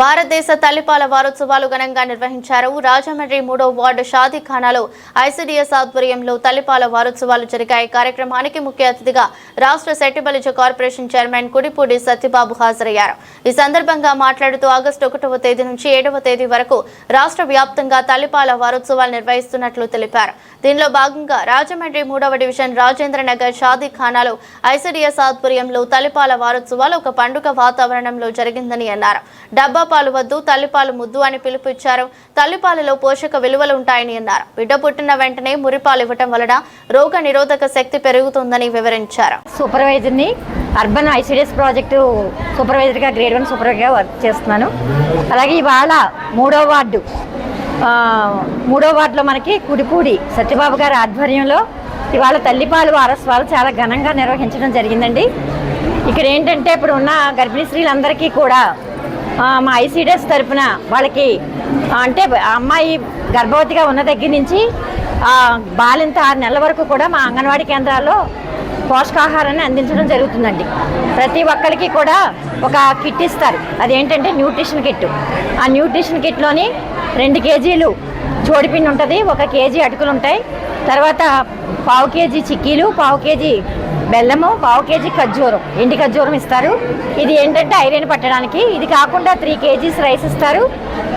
భారతదేశ తల్లిపాల వారోత్సవాలు ఘనంగా నిర్వహించారు. రాజమండ్రి 3వ వార్డు షాదీఖానాలో ఐసీడీఎస్ ఆధ్వర్యంలో తల్లిపాల వారోత్సవాలు జరిగాయి. కార్యక్రమానికి ముఖ్య అతిథిగా రాష్ట్ర సెట్టిబలిజ కార్పొరేషన్ చైర్మన్ కుడిపూడి సత్యబాబు హాజరయ్యారు. ఈ సందర్భంగా మాట్లాడుతూ ఆగస్టు 1వ తేదీ నుంచి 7వ తేదీ వరకు రాష్ట్ర వ్యాప్తంగా తల్లిపాల వారోత్సవాలు నిర్వహిస్తున్నట్లు తెలిపారు. దీనిలో భాగంగా రాజమండ్రి 3వ డివిజన్ రాజేంద్ర నగర్ షాదీఖానాలో ఐసీడీఎస్ ఆధ్వర్యంలో తల్లిపాల వారోత్సవాలు ఒక పండుగ వాతావరణంలో జరిగిందని అన్నారు. డబ్బా పాలు వద్దు, తల్లిపాలు ముద్దు అని పిలుపు ఇచ్చారు. తల్లిపాలలో పోషక విలువలు ఉంటాయని అన్నారు. బిడ్డ పుట్టిన వెంటనే మురిపాలు ఇవ్వటం వలన రోగ నిరోధక శక్తి పెరుగుతుందని వివరించారు. సూపర్వైజర్ని అర్బన్ ఐసీడీఎస్ ప్రాజెక్టు సూపర్వైజర్గా గ్రేడ్ 1 సూపర్వైజర్గా వర్క్ చేస్తున్నాను. అలాగే ఇవాళ 3వ వార్డులో మనకి కుడిపూడి సత్యబాబు గారి ఆధ్వర్యంలో ఇవాళ తల్లిపాలు వారోత్సవాలు చాలా ఘనంగా నిర్వహించడం జరిగిందండి. ఇక్కడ ఏంటంటే ఇప్పుడు ఉన్న గర్భిణీ స్త్రీలందరికీ కూడా మా ఐసీడీఎస్ తరఫున వాళ్ళకి అంటే అమ్మాయి గర్భవతిగా ఉన్న దగ్గర నుంచి బాలింత 6 నెలల వరకు కూడా మా అంగన్వాడీ కేంద్రాల్లో పోషకాహారాన్ని అందించడం జరుగుతుందండి. ప్రతి ఒక్కరికి కూడా ఒక కిట్ ఇస్తారు. అదేంటంటే న్యూట్రిషన్ కిట్. ఆ న్యూట్రిషన్ కిట్లోని 2 కేజీలు జోడిపిండి ఉంటుంది, 1 కేజీ అటుకులు ఉంటాయి, తర్వాత 1/2 కేజీ చిక్కీలు, 1/2 కేజీ బెల్లము, 1/2 కేజీ ఖర్జూరం, ఎండి ఖర్జూరం ఇస్తారు. ఇది ఏంటంటే ఐరన్ పట్టడానికి. ఇది కాకుండా 3 కేజీస్ రైస్ ఇస్తారు.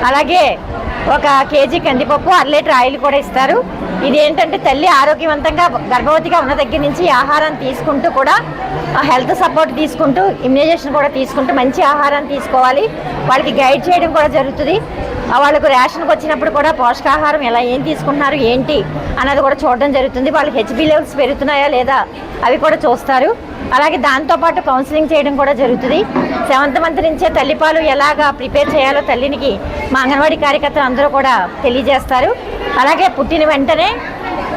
అలాగే 1 కేజీ కందిపప్పు, 1 లీటర్ ఆయిల్ కూడా ఇస్తారు. ఇది ఏంటంటే తల్లి ఆరోగ్యవంతంగా గర్భవతిగా ఉన్న దగ్గర నుంచి ఆహారం తీసుకుంటూ కూడా హెల్త్ సపోర్ట్ తీసుకుంటూ ఇమ్యునైజేషన్ కూడా తీసుకుంటూ మంచి ఆహారాన్ని తీసుకోవాలి. వాళ్ళకి గైడ్ చేయడం కూడా జరుగుతుంది. వాళ్ళకు రేషన్కి వచ్చినప్పుడు కూడా పోషకాహారం ఏం తీసుకుంటున్నారు ఏంటి అన్నది కూడా చూడడం జరుగుతుంది. వాళ్ళకి హెచ్బీ లెవెల్స్ పెరుగుతున్నాయా లేదా అవి కూడా చూస్తారు. అలాగే దాంతోపాటు కౌన్సిలింగ్ చేయడం కూడా జరుగుతుంది. 7th మంత్ నుంచే తల్లిపాలు ఎలాగా ప్రిపేర్ చేయాలో తల్లినికి మా అంగన్వాడీ కార్యకర్తలు అందరూ కూడా తెలియజేస్తారు. అలాగే పుట్టిన వెంటనే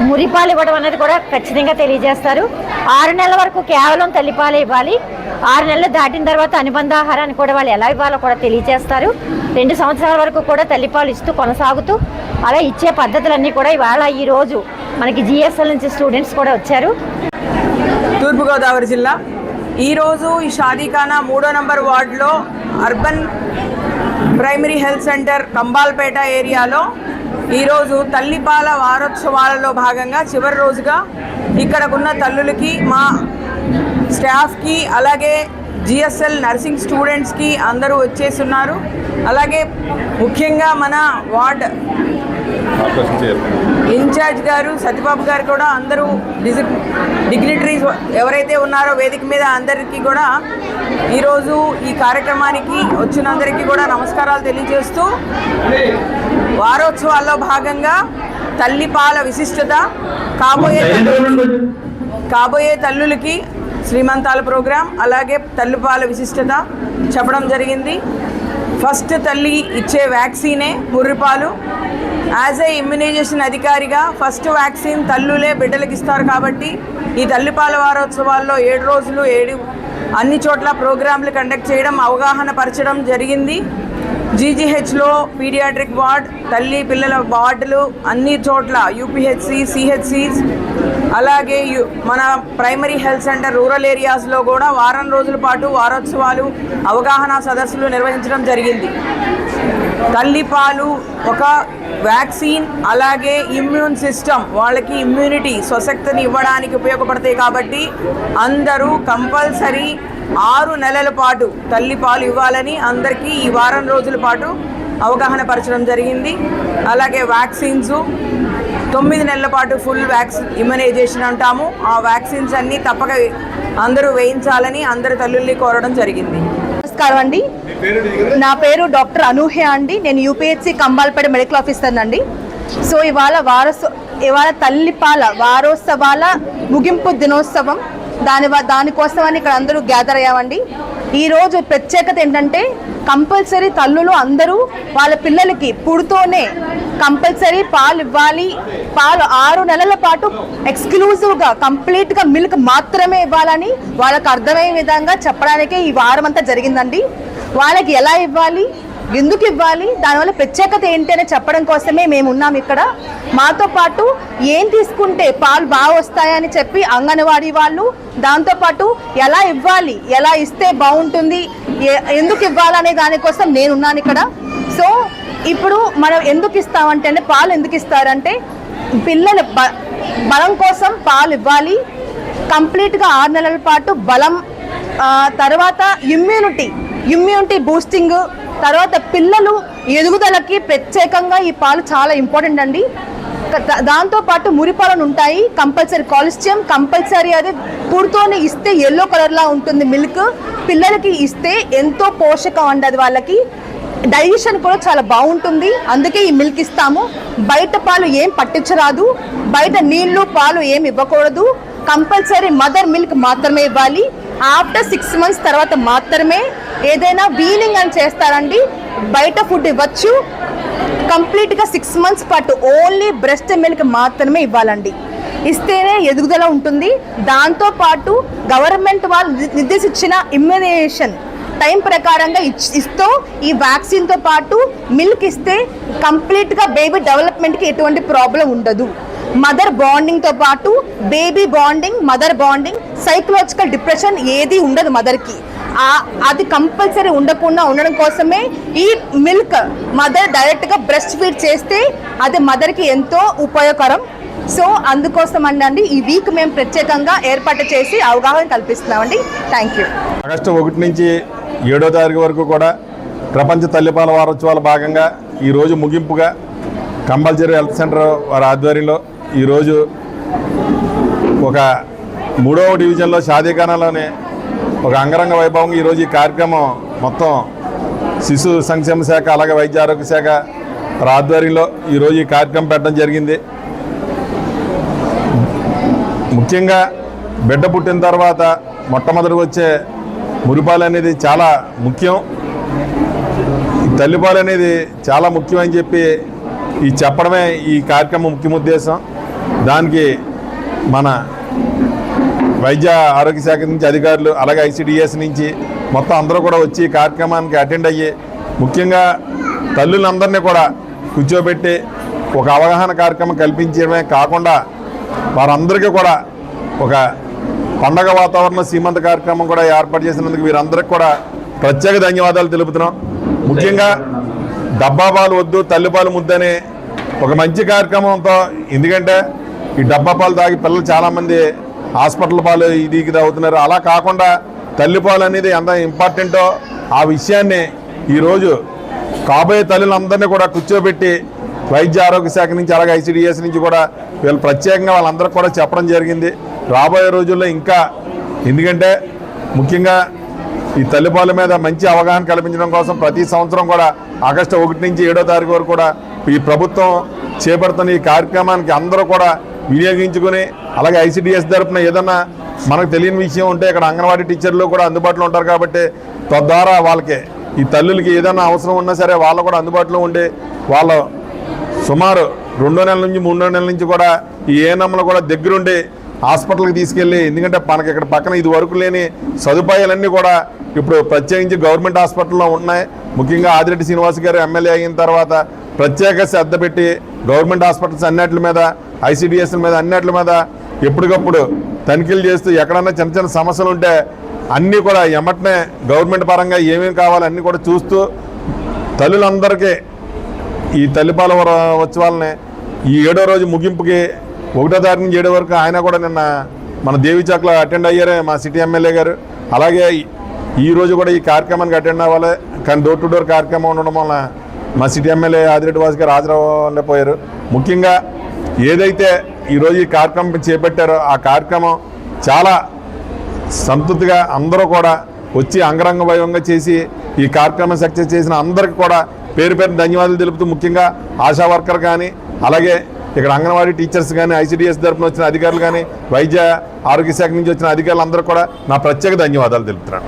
మురిపాలు ఇవ్వడం అనేది కూడా ఖచ్చితంగా తెలియజేస్తారు. 6 నెలల వరకు కేవలం తల్లిపాలే ఇవ్వాలి. 6 నెలలు దాటిన తర్వాత అనుబంధ ఆహారాన్ని కూడా వాళ్ళు ఎలా ఇవ్వాలో కూడా తెలియజేస్తారు. 2 సంవత్సరాల వరకు కూడా తల్లిపాలు ఇస్తూ కొనసాగుతూ అలా ఇచ్చే పద్ధతులన్నీ కూడా ఇవాళ ఈరోజు మనకి జిఎస్ఎల్ నుంచి స్టూడెంట్స్ కూడా వచ్చారు. తూర్పుగోదావరి జిల్లా ఈరోజు ఈ షాదీఖానా 3వ నంబర్ వార్డులో అర్బన్ ప్రైమరీ హెల్త్ సెంటర్ కంబాల్పేట ఏరియాలో ఈరోజు తల్లిపాల వారోత్సవాలలో భాగంగా చివరి రోజుగా ఇక్కడకున్న తల్లులకి, మా స్టాఫ్కి, అలాగే జిఎస్ఎల్ నర్సింగ్ స్టూడెంట్స్కి అందరూ వచ్చేస్తున్నారు. అలాగే ముఖ్యంగా మన వార్డ్ ఇన్ఛార్జ్ గారు సత్యబాబు గారు కూడా అందరూ డిగ్నిటరీస్ ఎవరైతే ఉన్నారో వేదిక మీద అందరికీ కూడా ఈరోజు ఈ కార్యక్రమానికి వచ్చిన అందరికీ కూడా నమస్కారాలు తెలియజేస్తూ వారోత్సవాల్లో భాగంగా తల్లిపాల విశిష్టత, కాబోయే తల్లులకి శ్రీమంతాల ప్రోగ్రాం, అలాగే తల్లిపాల విశిష్టత చెప్పడం జరిగింది. ఫస్ట్ తల్లి ఇచ్చే వ్యాక్సినే ముర్రిపాలు. యాజ్ ఏ ఇమ్యునైజేషన్ అధికారిగా ఫస్ట్ వ్యాక్సిన్ తల్లులే బిడ్డలకు ఇస్తారు కాబట్టి ఈ తల్లిపాల వారోత్సవాల్లో 7 రోజులు అన్ని చోట్ల ప్రోగ్రాంలు కండక్ట్ చేయడం, అవగాహన పరచడం జరిగింది. జీజీహెచ్లో పీడియాట్రిక్ వార్డ్, తల్లి పిల్లల వార్డులు అన్ని చోట్ల, యూపీహెచ్సి, సిహెచ్సిస్, అలాగే మన ప్రైమరీ హెల్త్ సెంటర్ రూరల్ ఏరియాస్లో కూడా వారం రోజుల పాటు వారోత్సవాలు, అవగాహన సదస్సులు నిర్వహించడం జరిగింది. తల్లిపాలు ఒక వ్యాక్సిన్, అలాగే ఇమ్యూన్ సిస్టమ్, వాళ్ళకి ఇమ్యూనిటీ స్వశక్తిని ఇవ్వడానికి ఉపయోగపడతాయి కాబట్టి అందరూ కంపల్సరీ 6 నెలల పాటు తల్లిపాలు ఇవ్వాలని అందరికీ ఈ వారం రోజుల పాటు అవగాహన పరచడం జరిగింది. అలాగే వ్యాక్సిన్స్ 9 నెలల పాటు ఫుల్ ఇమ్యునైజేషన్ అంటాము. ఆ వ్యాక్సిన్స్ అన్నీ తప్పక అందరూ వేయించాలని అందరి తల్లుల్ని కోరడం జరిగింది. నమస్కారం అండి, నా పేరు డాక్టర్ అనూహ్య అండి. నేను యూపీహెచ్సి కంబాల్పేట మెడికల్ ఆఫీసర్ అండి. సో ఇవాళ తల్లిపాల వారోత్సవాల ముగింపు దినోత్సవం, దానికోసమని ఇక్కడ అందరూ గ్యాదర్ అయ్యామండి. ఈరోజు ప్రత్యేకత ఏంటంటే కంపల్సరీ తల్లులు అందరూ వాళ్ళ పిల్లలకి పుడుతూనే కంపల్సరీ పాలు ఇవ్వాలి. పాలు 6 నెలల పాటు ఎక్స్క్లూజివ్గా కంప్లీట్గా మిల్క్ మాత్రమే ఇవ్వాలని వాళ్ళకి అర్థమయ్యే విధంగా చెప్పడానికే ఈ వారం అంతా జరిగిందండి. వాళ్ళకి ఎలా ఇవ్వాలి, ఎందుకు ఇవ్వాలి, దానివల్ల ప్రత్యేకత ఏంటి అని చెప్పడం కోసమే మేము ఉన్నాం ఇక్కడ. మాతో పాటు ఏం తీసుకుంటే పాలు బాగా వస్తాయని చెప్పి అంగన్వాడీ వాళ్ళు, దాంతోపాటు ఎలా ఇవ్వాలి, ఎలా ఇస్తే బాగుంటుంది, ఎందుకు ఇవ్వాలనే దానికోసం నేనున్నాను ఇక్కడ. సో ఇప్పుడు మనం ఎందుకు ఇస్తామంటే పాలు ఎందుకు ఇస్తారంటే పిల్లల బలం కోసం పాలు ఇవ్వాలి. కంప్లీట్గా 6 నెలల పాటు బలం, తర్వాత ఇమ్యూనిటీ బూస్టింగ్, తర్వాత పిల్లలు ఎదుగుదలకి ప్రత్యేకంగా ఈ పాలు చాలా ఇంపార్టెంట్ అండి. దాంతోపాటు మురిపాలను ఉంటాయి కంపల్సరీ, కాల్షియం కంపల్సరీ, అది పుడుతోనే ఇస్తే ఎల్లో కలర్లా ఉంటుంది మిల్క్. పిల్లలకి ఇస్తే ఎంతో పోషకం అండి, అది వాళ్ళకి డైజెషన్ కూడా చాలా బాగుంటుంది. అందుకే ఈ మిల్క్ ఇస్తాము. బయట పాలు ఏం పట్టించరాదు, బయట నీళ్లు పాలు ఏం ఇవ్వకూడదు. కంపల్సరీ మదర్ మిల్క్ మాత్రమే ఇవ్వాలి. ఆఫ్టర్ 6 months తర్వాత మాత్రమే ఏదైనా వీనింగ్ అని చేస్తారండి, బయట ఫుడ్ ఇవ్వచ్చు. కంప్లీట్గా 6 months పాటు ఓన్లీ బ్రెస్ట్ మిల్క్ మాత్రమే ఇవ్వాలండి, ఇస్తేనే ఎదుగుదల ఉంటుంది. దాంతోపాటు గవర్నమెంట్ వాళ్ళు నిర్దేశించిన ఇమ్యునైజేషన్ టైం ప్రకారంగా ఇస్తూ ఈ వ్యాక్సిన్తో పాటు మిల్క్ ఇస్తే కంప్లీట్గా బేబీ డెవలప్మెంట్కి ఎటువంటి ప్రాబ్లం ఉండదు. మదర్ బాండింగ్తో పాటు baby bonding, mother bonding, psychological depression ఏది ఉండదు మదర్కి. అది కంపల్సరీ ఉండకుండా ఉండడం కోసమే ఈ మిల్క్ మదర్ డైరెక్ట్గా బ్రెస్ట్ ఫీడ్ చేస్తే అది మదర్కి ఎంతో ఉపయోగకరం. సో అందుకోసం అండి ఈ వీక్ మేము ప్రత్యేకంగా ఏర్పాటు చేసి అవగాహన కల్పిస్తున్నామండి. Thank you. ఆగస్టు 1 నుంచి 7వ తారీఖు వరకు కూడా ప్రపంచ తల్లిపాల వారోత్సవాల భాగంగా ఈరోజు ముగింపుగా కంపల్సరీ హెల్త్ సెంటర్ వారి ఆధ్వర్యంలో ఈరోజు ఒక 3వ డివిజన్లో షాదీఖానాలోనే ఒక అంగరంగ వైభవంగా ఈరోజు ఈ కార్యక్రమం మొత్తం శిశు సంక్షేమ శాఖ అలాగే వైద్య ఆరోగ్య శాఖ వారి ఆధ్వర్యంలో ఈరోజు ఈ కార్యక్రమం పెట్టడం జరిగింది. ముఖ్యంగా బిడ్డ పుట్టిన తర్వాత మొట్టమొదటి వచ్చే మురిపాలు అనేది చాలా ముఖ్యం. ఈ తల్లిపాలు అనేది చాలా ముఖ్యం అని చెప్పి ఈ చెప్పడమే ఈ కార్యక్రమం ముఖ్య ఉద్దేశం. దానికి మన వైద్య ఆరోగ్య శాఖ నుంచి అధికారులు అలాగే ICDS నుంచి మొత్తం అందరూ కూడా వచ్చి ఈ కార్యక్రమానికి అటెండ్ అయ్యి ముఖ్యంగా తల్లులందరినీ కూడా కూర్చోబెట్టి ఒక అవగాహన కార్యక్రమం కల్పించడమే కాకుండా వారందరికీ కూడా ఒక పండగ వాతావరణం సీమంత కార్యక్రమం కూడా ఏర్పాటు చేసినందుకు వీరందరికీ కూడా ప్రత్యేక ధన్యవాదాలు తెలుపుతున్నాం. ముఖ్యంగా డబ్బా పాలు వద్దు తల్లిపాలు ముద్దని ఒక మంచి కార్యక్రమంతో, ఎందుకంటే ఈ డబ్బా పాలు తాగి పిల్లలు చాలామంది హాస్పిటల్ పాలు ఇది తాగుతున్నారు. అలా కాకుండా తల్లిపాలు అనేది ఎంత ఇంపార్టెంటో ఆ విషయాన్ని ఈరోజు కాబోయే తల్లులందరినీ కూడా కూర్చోబెట్టి వైద్య ఆరోగ్య శాఖ నుంచి అలాగే ICDS నుంచి కూడా వీళ్ళు ప్రత్యేకంగా వాళ్ళందరికీ కూడా చెప్పడం జరిగింది. రాబోయే రోజుల్లో ఇంకా, ఎందుకంటే ముఖ్యంగా ఈ తల్లిపాల మీద మంచి అవగాహన కల్పించడం కోసం ప్రతి సంవత్సరం కూడా ఆగస్టు 1 నుంచి 7వ తారీఖు వరకు కూడా ఈ ప్రభుత్వం చేపడుతున్న ఈ కార్యక్రమానికి అందరూ కూడా వినియోగించుకుని, అలాగే ICDS తరపున ఏదన్నా మనకు తెలియని విషయం ఉంటే ఇక్కడ అంగన్వాడీ టీచర్లు కూడా అందుబాటులో ఉంటారు కాబట్టి తద్వారా వాళ్ళకి ఈ తల్లులకి ఏదైనా అవసరం ఉన్నా సరే వాళ్ళు కూడా అందుబాటులో ఉండి వాళ్ళు సుమారు 2 నెలల నుంచి 3 నెలల నుంచి కూడా ఈ ఏఎన్ఎంలు కూడా దగ్గరుండి హాస్పిటల్కి తీసుకెళ్ళి, ఎందుకంటే మనకి ఇక్కడ పక్కన ఇది వరకు లేని సదుపాయాలన్నీ కూడా ఇప్పుడు ప్రత్యేకించి గవర్నమెంట్ హాస్పిటల్లో ఉన్నాయి. ముఖ్యంగా ఆదిరెడ్డి శ్రీనివాస్ గారు ఎమ్మెల్యే అయిన తర్వాత ప్రత్యేక శ్రద్ధ పెట్టి గవర్నమెంట్ హాస్పిటల్స్ అన్నిటి మీద ICDS మీద అన్నిటి మీద ఎప్పటికప్పుడు తనిఖీలు చేస్తూ ఎక్కడన్నా చిన్న చిన్న సమస్యలు ఉంటే అన్నీ కూడా ఎమ్మటనే గవర్నమెంట్ పరంగా ఏమేమి కావాలో అన్నీ కూడా చూస్తూ తల్లులందరికీ ఈ తల్లిపాల ఉత్సవాలని ఈ 7వ రోజు ముగింపుకి 1వ తారీఖు నుంచి 7 వరకు ఆయన కూడా నిన్న మన దేవిచాక్లో అటెండ్ అయ్యారు మా సిటీ ఎమ్మెల్యే గారు. అలాగే ఈరోజు కూడా ఈ కార్యక్రమానికి అటెండ్ అవ్వాలి, కానీ డోర్ టు డోర్ కార్యక్రమం ఉండడం వల్ల మా సిటీ ఎమ్మెల్యే ఆదిరెడ్డి వాసు గారు హాజరవ్వలేకపోయారు. ముఖ్యంగా ఏదైతే ఈరోజు ఈ కార్యక్రమం చేపట్టారో ఆ కార్యక్రమం చాలా సంతృప్తిగా అందరూ కూడా వచ్చి అంగరంగ వైభవంగా చేసి ఈ కార్యక్రమం సక్సెస్ చేసిన అందరికీ కూడా పేరు పేరు ధన్యవాదాలు తెలుపుతూ, ముఖ్యంగా ఆశా వర్కర్ కానీ అలాగే ఇక్కడ అంగన్వాడీ టీచర్స్ కానీ ICDS తరపున వచ్చిన అధికారులు కానీ వైద్య ఆరోగ్య శాఖ నుంచి వచ్చిన అధికారులు అందరూ కూడా నా ప్రత్యేక ధన్యవాదాలు తెలుపుతున్నాను.